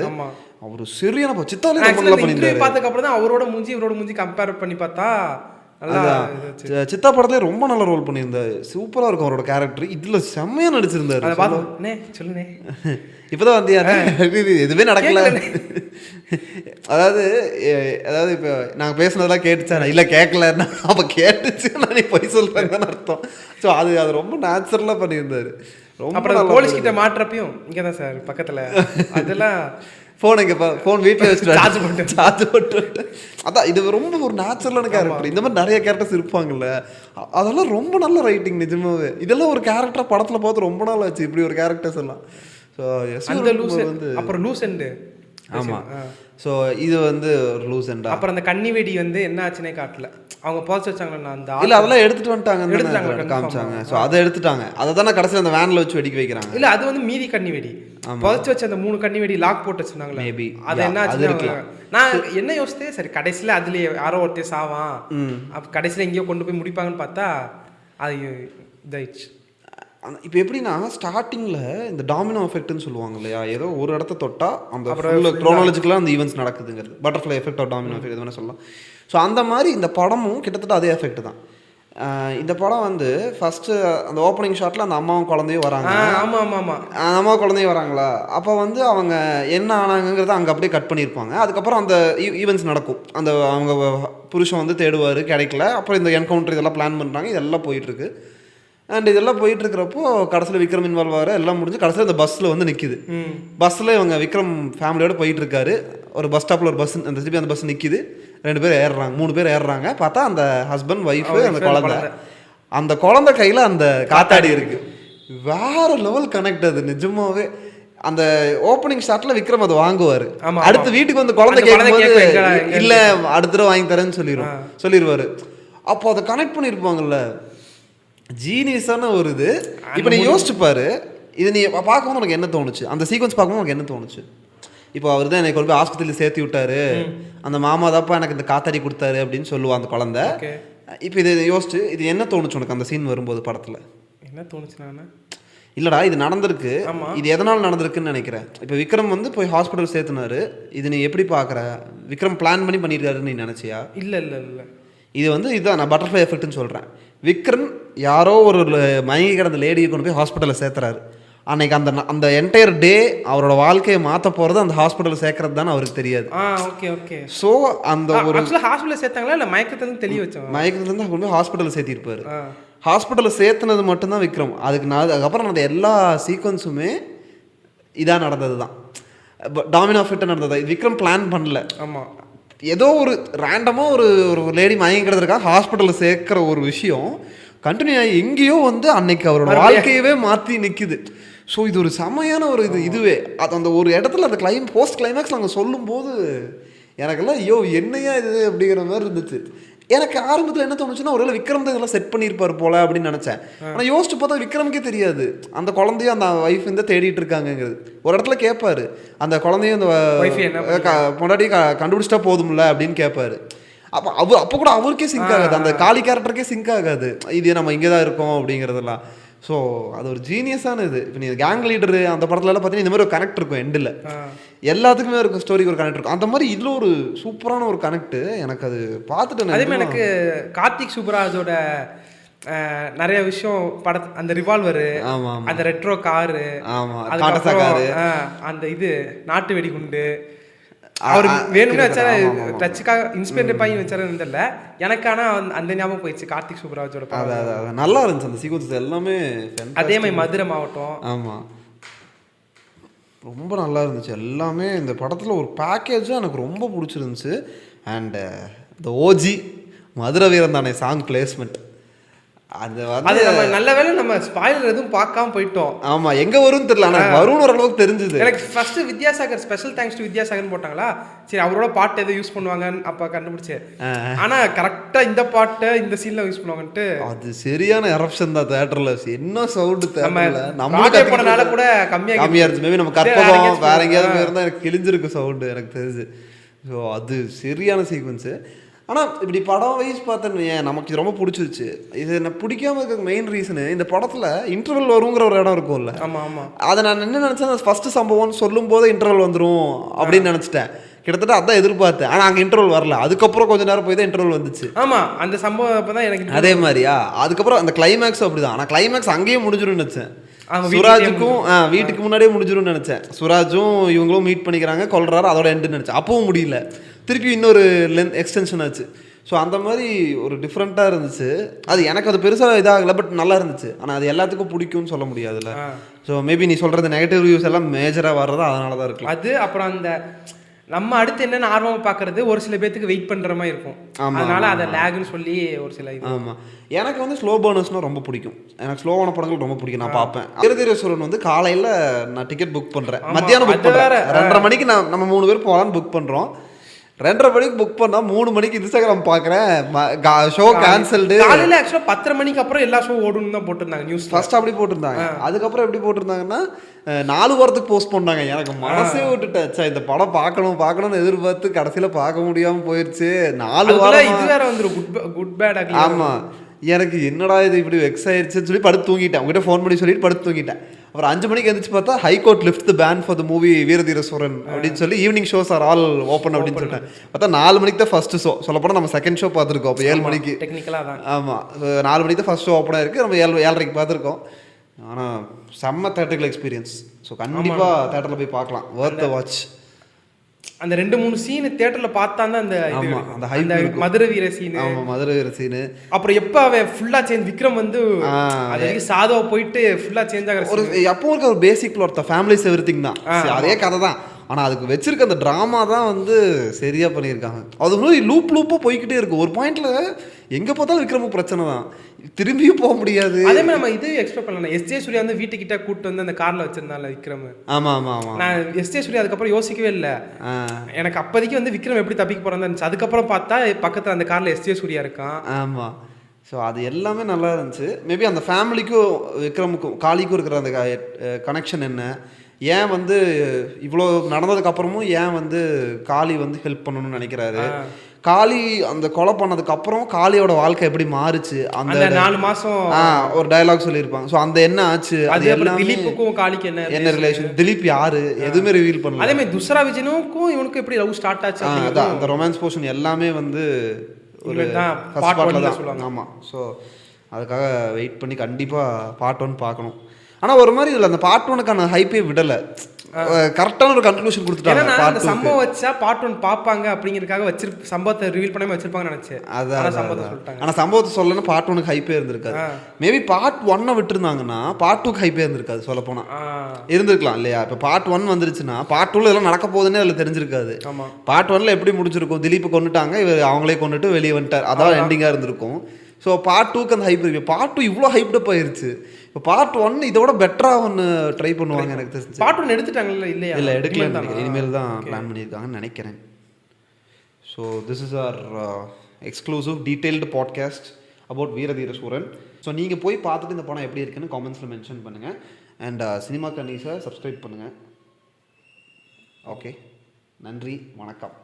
அவர் சரியான சித்தாலே பார்த்ததுக்கப்புறம் தான் அவரோட மூஞ்சி இவரோட மூஞ்சி கம்பேர் பண்ணி பார்த்தா சித்தா படத்துல ரொம்ப நல்ல ரோல் பண்ணியிருந்தாரு. சூப்பராக இருக்கும் அவரோட கேரக்டர். இதில் செம்மையாக நடிச்சிருந்தாரு. சொல்லுனே இப்போதான் வந்து எதுவுமே நடக்கல. அதாவது இப்போ நாங்கள் பேசுனதெல்லாம் கேட்டுச்சா, இல்லை கேட்கலன்னா அப்போ கேட்டுச்சு நான் நீ போய் சொல்கிறேன்னு அர்த்தம். ஸோ அது ரொம்ப நேச்சுரலாக பண்ணியிருந்தாரு. ரொம்ப போலீஸ் கிட்ட மாட்டுறப்பையும் இங்கே தான் சார் பக்கத்தில் அதெல்லாம் ஃபோன் எங்கேப்பா, ஃபோன் வீட்டில் வச்சுட்டு சார்ஜ் போட்டு. அதான் இது ரொம்ப ஒரு நேச்சுரலான கேரக்டர். இந்த மாதிரி நிறைய கேரக்டர்ஸ் இருப்பாங்கல்ல, அதெல்லாம் ரொம்ப நல்ல ரைட்டிங் நிஜமாவே. இதெல்லாம் ஒரு கேரக்டர் படத்தில் பார்த்து ரொம்ப நாள் ஆச்சு இப்படி ஒரு கேரக்டர்ஸ் எல்லாம். ஸோ வந்து அப்புறம் லூஸ் எண்டு. ஆமாம், ஸோ இது வந்து ஒரு லூஸ் எண்டா. அப்புறம் அந்த கன்னி வெடி வந்து என்ன ஆச்சுன்னே காட்டல. அவங்க போஸ்ட் வச்சாங்கன்னா அந்த இல்லை அதெல்லாம் எடுத்துட்டு வந்துட்டாங்க காமிச்சாங்க. ஸோ அதை எடுத்துட்டாங்க, அதை தானே கடைசியில் அந்த வேனில் வச்சு வெடிக்க வைக்கிறாங்க. இல்லை அது வந்து மீதி கன்னி வெடி புதைச்சு வச்சு அந்த 3 கன்னி வெடி லாக் போட்டு வச்சுருந்தாங்களே, மேபி அது என்ன ஆச்சு. நான் என்ன யோசித்தேன், சரி கடைசியில் அதுல யாரோ ஒருத்தர் சாவான், அப்போ கடைசியில் எங்கேயோ கொண்டு போய் முடிப்பாங்கன்னு பார்த்தா அது இதாயிடுச்சு. இப்போ எப்படின்னா ஸ்டார்டிங்கில் இந்த டாமினோ எஃபெக்ட்னு சொல்லுவாங்க இல்லையா, ஏதோ ஒரு இடத்த தொட்டால் அந்த க்ரோனாலஜிக்கலாக அந்த ஈவெண்ட்ஸ் நடக்குதுங்கிறது, butterfly effect of domino effect எதுவுமே சொல்லலாம். ஸோ அந்த மாதிரி இந்த படமும் கிட்டத்தட்ட அதே எஃபெக்ட் தான். இந்த படம் வந்து ஃபஸ்ட்டு அந்த ஓப்பனிங் ஷாட்டில் அந்த அம்மாவும் குழந்தையும் வராங்க. ஆமாம் ஆமாம் ஆமாம், அந்த அம்மாவும் குழந்தையும் வராங்களா, அப்போ வந்து அவங்க என்ன ஆனாங்கிறத அங்கே அப்படியே கட் பண்ணியிருப்பாங்க. அதுக்கப்புறம் அந்த ஈவெண்ட்ஸ் நடக்கும். அந்த அவங்க புருஷன் வந்து தேடுவார், கிடைக்கல. அப்புறம் இந்த என்கவுண்டர் இதெல்லாம் பிளான் பண்ணுறாங்க, இதெல்லாம் போயிட்டுருக்கு. அண்ட் இதெல்லாம் போயிட்டுருக்கிறப்போ கடைசியில் விக்ரம் இன்வால்வ் ஆகிற எல்லாம் முடிஞ்சு கடைசியில் இந்த பஸ்ஸில் வந்து நிற்கிது. பஸ்ஸில் இவங்க விக்ரம் ஃபேமிலியோடு போயிட்டுருக்காரு. ஒரு பஸ் ஸ்டாப்பில் ஒரு பஸ், அந்த திருப்பி அந்த பஸ் நிற்கிது. 2 பேர் ஏறுறாங்க, 3 பேர் ஏறுறாங்க. பார்த்தா அந்த ஹஸ்பண்ட், ஒய்ஃபு, அந்த குழந்தை. அந்த குழந்தை கையில் அந்த காத்தாடி இருக்குது. வேற லெவல் கனெக்ட் அது நிஜமாவே. அந்த ஓப்பனிங் ஷாட்டில் விக்ரம் அதை வாங்குவார். அடுத்து வீட்டுக்கு வந்து குழந்தை கேட்கும்போது இல்லை அடுத்த தடவை வாங்கி தரேன்னு சொல்லிடுவார். அப்போ அதை கனெக்ட் பண்ணியிருப்பாங்கல்ல, ஜீனியஸான ஒரு இது. இப்போ நீ யோசிச்சு பாரு, இது நீ பார்க்கும்போது உனக்கு என்ன தோணுச்சு? அந்த சீக்வன்ஸ் பார்க்கும்போது உனக்கு என்ன தோணுச்சு? இப்போ அவர் தான் என்னை கொண்டு போய் ஆஸ்பத்திரியில் சேர்த்து விட்டாரு, அந்த மாமா தாப்பா எனக்கு இந்த காத்தாடி கொடுத்தாரு அப்படின்னு சொல்லுவான் அந்த குழந்தை. இப்போ இது யோசிச்சு இது என்ன தோணுச்சு உனக்கு அந்த சீன் வரும்போது படத்தில்? என்ன தோணுச்சுன்னா, இல்லைடா இது நடந்திருக்கு, இது எதனால் நடந்திருக்குன்னு நினைக்கிறேன். இப்போ விக்ரம் வந்து போய் ஹாஸ்பிட்டல் சேர்த்துனாரு, இது நீ எப்படி பார்க்குற? விக்ரம் பிளான் பண்ணி பண்ணியிருக்காருன்னு நீ நினச்சியா? இல்லை இல்லை இல்லை, இது வந்து இதுதான் நான் பட்டர்ஃப்ளை எஃபெக்ட்னு சொல்கிறேன். விக்ரம் யாரோ ஒரு மயங்கி கிடந்த லேடியை கொண்டு போய் ஹாஸ்பிட்டலில் சேர்த்துறாரு. அன்னைக்கு அந்த என்டையர் டே அவரோட வாழ்க்கையை மாற்ற போகிறது அந்த ஹாஸ்பிட்டலில் சேர்க்கறது தானே அவருக்கு தெரியாது. Okay okay. ஸோ அந்த ஒரு ஹாஸ்பிட்டலில் சேர்த்தாங்களா இல்லை மயக்கத்துலேருந்து தெளிய வச்சாங்க? மயக்கத்துலேருந்து கொண்டு போய் ஹாஸ்பிட்டலில் சேர்த்திருப்பாரு. ஹாஸ்பிட்டலில் சேர்த்துனது மட்டும்தான் விக்ரம். அதுக்கப்புறம் நடந்த எல்லா சீக்வன்ஸுமே இதாக நடந்தது தான், டாமினோ ஃபிட்டாக நடந்தது. விக்ரம் பிளான் பண்ணல. ஆமாம், ஏதோ ஒரு ரேண்டமாக ஒரு லேடி மயங்கிறதுக்காக ஹாஸ்பிட்டலில் சேர்க்குற ஒரு விஷயம் கண்டினியூ ஆகி எங்கேயோ வந்து அன்னைக்கு அவரோட வாழ்க்கையவே மாற்றி நிற்குது. ஸோ இது ஒரு செமையான ஒரு இதுவே அது அந்த ஒரு இடத்துல அந்த போஸ்ட் கிளைமேக்ஸ் நாங்கள் சொல்லும்போது எனக்கெல்லாம் ஐயோ என்னையா இது அப்படிங்கிற மாதிரி இருந்துச்சு. எனக்கு ஆரம்பத்தில் என்ன தோணுச்சுன்னா ஒருவேளை விக்ரம் தான் இதெல்லாம் செட் பண்ணியிருப்பார் போல அப்படின்னு நினச்சேன். ஆனால் யோசிச்சு பார்த்தா விக்ரமுக்கே தெரியாது அந்த குழந்தையும் அந்த ஒய்ஃப் வந்து தேடிட்டு இருக்காங்கிறது. ஒரு இடத்துல கேட்பாரு, அந்த குழந்தையும் அந்த பொண்டாட்டி கண்டுபிடிச்சிட்டா போதும்ல அப்படின்னு கேட்பாரு. அப்போ கூட அவருக்கே சிங்க் ஆகாது, அந்த காளி கேரக்டருக்கே சிங்க் ஆகாது, இது நம்ம இங்கே தான் இருக்கோம் அப்படிங்கிறதெல்லாம். ஸோ அது ஒரு ஜீனியஸான இது. இப்போ நீ கேங் லீடரு அந்த படத்துலலாம் பார்த்தீங்கன்னா இந்த மாதிரி ஒரு கனெக்ட் இருக்கும். எண்டில் எல்லாத்துக்குமே இருக்கும், ஸ்டோரிக்கு ஒரு கனெக்ட் இருக்கும். அந்த மாதிரி இதில் ஒரு சூப்பரான ஒரு கனெக்ட் எனக்கு அது பார்த்துட்டு. அதே மாதிரி எனக்கு கார்த்திக் சுப்ராஜோட நிறைய விஷயம் அந்த ரிவால்வரு, அந்த ரெட்ரோ காரு, அந்த இது நாட்டு வெடிகுண்டு அவர் வேணும்னு வச்சாரு, டச்சுக்காக இன்ஸ்பெக்டர் பையன் வச்சாருன்னு தெரியல எனக்கு. ஆனால் அந்த ஞாபகம் போயிடுச்சு கார்த்திக் சுப்ராஜோட. நல்லா இருந்துச்சு அந்த சீக்வன்ஸ் எல்லாமே. அதே மாதிரி மதுரை மாவட்டம், ஆமாம், ரொம்ப நல்லா இருந்துச்சு எல்லாமே. இந்த படத்தில் ஒரு பேக்கேஜும் எனக்கு ரொம்ப பிடிச்சிருந்துச்சு. அண்டு இந்த ஓஜி மதுரை வீரன் தானே சாங் பிளேஸ்மெண்ட், அது நம்ம நல்ல வேலை நம்ம ஸ்பாயிலர் எதுவும் பார்க்காம போயிட்டோம். ஆமா, எங்க வரும்னு தெரியல, ஆனால் வரும்னு ஓரளவுக்கு தெரிஞ்சுது எனக்கு. First Vidyasagar special thanks to வித்யாசாகர்னு போட்டாங்களா, சரி அவரோட பாட்டு எதை யூஸ் பண்ணுவாங்கன்னு அப்போ கண்டுபிடிச்சு. ஆனா கரெக்டா இந்த பாட்டை இந்த சீன்ல யூஸ் பண்ணுவாங்கன்ட்டு அது சரியான எரப்ஷன் தான் தியேட்டர்ல. என்ன சவுண்டு நம்ம போனனால கூட கம்மியா இருந்துச்சு. மேபி நம்ம கற்பகம் வேற எங்கேயாவது போயிருந்தா எனக்கு கிழிஞ்சிருக்கு சவுண்டு எனக்கு தெரிஞ்சு. ஸோ அது சரியான சீக்வன்ஸு. ஆனால் இப்படி படம் வைஸ் பார்த்தேன்னு நமக்கு இது ரொம்ப பிடிச்சிருச்சு. இது என்ன பிடிக்காம இருக்க மெயின் ரீசனு, இந்த படத்தில் இன்டர்வல் வருங்கிற ஒரு இடம் இருக்கும்ல. ஆமாம் ஆமாம், அதை நான் என்ன நினச்சேன், ஃபஸ்ட்டு சம்பவம்னு சொல்லும் போது இன்டர்வல் வந்துடும் அப்படின்னு நினச்சிட்டேன். கிட்டத்தட்ட அதான் எதிர்பார்த்தேன். ஆனால் அங்கே இன்டர்வல் வரல. அதுக்கப்புறம் கொஞ்சம் நேரம் போய் தான் இன்டர்வல் வந்துச்சு. ஆமாம், அந்த சம்பவம் அப்போ தான் எனக்கு அதே மாதிரியா. அதுக்கப்புறம் அந்த கிளைமேக்ஸும் அப்படி தான். ஆனால் கிளைமேக்ஸ் அங்கேயே முடிஞ்சிடும்னு நினச்சேன். சுராஜுக்கும் வீட்டுக்கு முன்னாடியே முடிஞ்சிடும்னு நினச்சேன். சுராஜும் இவங்களும் மீட் பண்ணிக்கிறாங்க, கொல்றாரு, அதோட எண்டுன்னு நினச்சேன். அப்பவும் முடியல, திருப்பி இன்னொரு எக்ஸ்டென்ஷன் ஆச்சு. ஸோ அந்த மாதிரி ஒரு டிஃப்ரெண்ட்டாக இருந்துச்சு. அது எனக்கு அது பெருசாக இதாகலை, பட் நல்லா இருந்துச்சு. ஆனால் அது எல்லாத்துக்கும் பிடிக்கும்னு சொல்ல முடியாதுல்ல. ஸோ மேபி நீ சொல்கிறது நெகட்டிவ் ரிவ்யூஸ் எல்லாம் மேஜராக வர்றது அதனால தான் இருக்கலாம். அது அப்புறம் அந்த நம்ம அடுத்து என்னென்ன ஆர்வமாக பார்க்குறது ஒரு சில பேத்துக்கு வெயிட் பண்ணுற மாதிரி இருக்கும். அதனால அதை லேக்னு சொல்லி ஒரு சில இது. ஆமாம், எனக்கு வந்து ஸ்லோ பர்னர்ஸ்னால் ரொம்ப பிடிக்கும். எனக்கு ஸ்லோவான படங்கள் ரொம்ப பிடிக்கும், நான் பார்ப்பேன். திருதீரேஸ்வரன் வந்து காலையில் நான் டிக்கெட் புக் பண்ணுறேன், மத்தியானம் புக் பண்ணுறேன். 2:30 மணிக்கு நம்ம 3 பேர் போகலான்னு புக் பண்ணுறோம். 2:30 மணிக்கு புக் பண்ணால் 3 மணிக்கு இன்ஸ்டாகிராம் பார்க்குறேன், ஷோ கேன்சல்டு. காலையில் ஆக்சுவலாக 10:30 மணிக்கு அப்புறம் எல்லா ஷோ ஓடுன்னு தான் போட்டிருந்தாங்க நியூஸ். ஃபர்ஸ்ட் அப்படி போட்டிருந்தாங்க. அதுக்கப்புறம் எப்படி போட்டிருந்தாங்கன்னா 4 வாரத்துக்கு போஸ்ட் பண்ணாங்க. எனக்கு மனசே விட்டுட்டேன், இந்த படம் பார்க்கணும்னு எதிர்பார்த்து கடைசியில் பார்க்க முடியாமல் போயிடுச்சு. 4 வாரம் இது வேற வந்துடும், குட் பேட். ஆமாம், எனக்கு என்னடா இது இப்படி வெக்ஸ் ஆயிடுச்சுன்னு சொல்லி படுத்து தூங்கிட்டேன். உங்ககிட்ட ஃபோன் பண்ணி சொல்லிட்டு படுத்து தூங்கிட்டேன். அப்புறம் 5 மணிக்கு எழுந்திரிச்சு பார்த்தா high court lift the ban for the movie Veera Dheera Sooran அப்படின்னு சொல்லி evening shows are all open அப்படின்னு சொல்லிட்டேன். பார்த்தா 4 மணிக்கு தான் ஃபர்ஸ்ட் ஷோ. சொல்லப்போனால் நம்ம செகண்ட் ஷோ பார்த்துருக்கோம். அப்போ 7 மணிக்கு டெக்னிக்கலாக தான். ஆமாம், 4 மணிக்கு தான் ஃபர்ஸ்ட் ஷோ ஓப்பன் ஆயிருக்கு. நம்ம 7:30க்கு பார்த்துருக்கோம். ஆனால் செம்ம தேட்டரிக்கல் எக்ஸ்பீரியன்ஸ். ஸோ கண்டிப்பாக தேட்டரில் போய் பார்க்கலாம். வொர்த் த வாட்ச். அந்த 2-3 சீனு தியேட்டர்ல பார்த்தாங்க. அந்த அந்த மதுரை வீர சீனு. ஆமா, மதுரை வீர சீனு. அப்புறம் எப்ப அவன் ஃபுல்லா சேஞ்ச் விக்ரம் வந்து அது வரைக்கும் சாதுவா போயிட்டு ஃபுல்லா சேஞ்ச் ஆகிற ஒரு எப்போ இருக்க ஒரு பேசிக் பிளாட் தான். ஃபேமிலிஸ் எவ்ரிதிங் தான். அதே கதை தான். ஆனால் அதுக்கு வச்சிருக்க அந்த ட்ராமா தான் வந்து சரியாக பண்ணியிருக்காங்க. அது மாதிரி லூப்பாக போய்கிட்டே இருக்கும். ஒரு பாயிண்ட்ல எங்கே பார்த்தாலும் விக்ரமுக்கு பிரச்சனை தான். திரும்பியும் போக முடியாது. அதே மாதிரி நம்ம இது எக்ஸ்பெக்ட் பண்ணலாம். எஸ்ஜே சூர்யா வந்து வீட்டுக்கிட்ட கூப்பிட்டு வந்து அந்த காரில் வச்சிருந்தால விக்ரம். ஆமாம் ஆமாம் ஆமாம். நான் எஸ்ஜே சூர்யா அதுக்கப்புறம் யோசிக்கவே இல்லை. எனக்கு அப்போதைக்கு வந்து விக்ரம் எப்படி தப்பிக்க போகிறான்னு இருந்துச்சு. அதுக்கப்புறம் பார்த்தா பக்கத்தில் அந்த காரில் எஸ்ஜே சூர்யா இருக்கான். ஆமாம். ஸோ அது எல்லாமே நல்லா இருந்துச்சு. மேபி அந்த ஃபேமிலிக்கும் விக்ரமுக்கும் காளிக்கும் இருக்கிற அந்த கனெக்ஷன் என்ன, ஏன் வந்து இவ்வளோ நடந்ததுக்கு அப்புறமும் ஏன் வந்து காளி வந்து ஹெல்ப் பண்ணணும்னு நினைக்கிறாரு, காளி அந்த கொலை பண்ணதுக்கு அப்புறம் காளியோட வாழ்க்கை எப்படி மாறுச்சு, அந்த 4 மாசம் ஒரு டயலாக் சொல்லியிருப்பாங்க. ஸோ அந்த என்ன ஆச்சு, அது எல்லாம் திலீப்புக்கும் காளிக்கு என்ன ரிலேஷன், திலீப் யாரு எதுவுமே ரிவீல் பண்ணல. அதே மாதிரி துஸ்ரா விஜயனுக்கும் இவனுக்கும் எப்படி லவ் ஸ்டார்ட் ஆச்சு, அந்த ரொமான்ஸ் போர்ஷன் எல்லாமே வந்து ஒரு ஃபர்ஸ்ட் பார்ட்ல தான் சொல்லுவாங்க. ஆமாம். ஸோ அதுக்காக வெயிட் பண்ணி கண்டிப்பாக பார்ட் 1 பார்க்கணும். ஆனால் ஒரு மாதிரி இதில் அந்த பார்ட் 1க்கான ஹைப்பே விடலை. கரெக்டான ஒரு கன்க்ளூஷன் கொடுத்துட்டாங்க. அந்த சம்பவம் வச்சா பார்ட் 1 பார்ப்பாங்க அப்படிங்கிறதுக்காக சம்பவத்தை ரிவீல் பண்ணாம வச்சிருப்பாங்கன்னு நினைச்சேன். அதான் சம்பவத்தை சொல்லிட்டாங்க. ஆனால் சம்பவத்தை சொல்லணும்னா பார்ட் 1க்கு ஹைப்பே இருந்திருக்காது. மேபி பார்ட் 1 விட்டுருந்தாங்கன்னா பார்ட் 2க்கு ஹைப்பே இருந்திருக்காது. சொல்ல போனா இருந்திருக்கலாம் இல்லையா? இப்போ பார்ட் 1 வந்துருச்சுன்னா பார்ட் 2ல எல்லாம் நடக்க போகுதுன்னே அதில் தெரிஞ்சிருக்காது. பார்ட் 1ல எப்படி முடிச்சிருக்கும், திலீப் கொண்டுட்டாங்க, இவர் அவங்களே கொண்டுட்டு வெளியே வந்துட்டார், அதான் எண்டிங்காக இருந்திருக்கும். ஸோ பார்ட் 2க்கு அந்த ஹைப் இருக்கு. பார்ட் 2 இவ்வளோ ஹைப்டப் ஆயிருச்சு. இப்போ பார்ட் 1 இதோட பெட்டராக ஒன்று ட்ரை பண்ணுவாங்க எனக்கு தெரிஞ்சு. பார்ட் 1 எடுத்துட்டாங்கல்ல? இல்லையா? இல்லை, எடுக்கல. இனிமேல் தான் பிளான் பண்ணியிருக்காங்கன்னு நினைக்கிறேன். So this is our exclusive detailed podcast about Veera Dheera Sooran. So நீங்கள் போய் பார்த்துட்டு இந்த படம் எப்படி இருக்குன்னு காமெண்ட்ஸில் மென்ஷன் பண்ணுங்கள். அண்ட் சினிமா கன்னீஸை சப்ஸ்கிரைப் பண்ணுங்கள். ஓகே, நன்றி, வணக்கம்.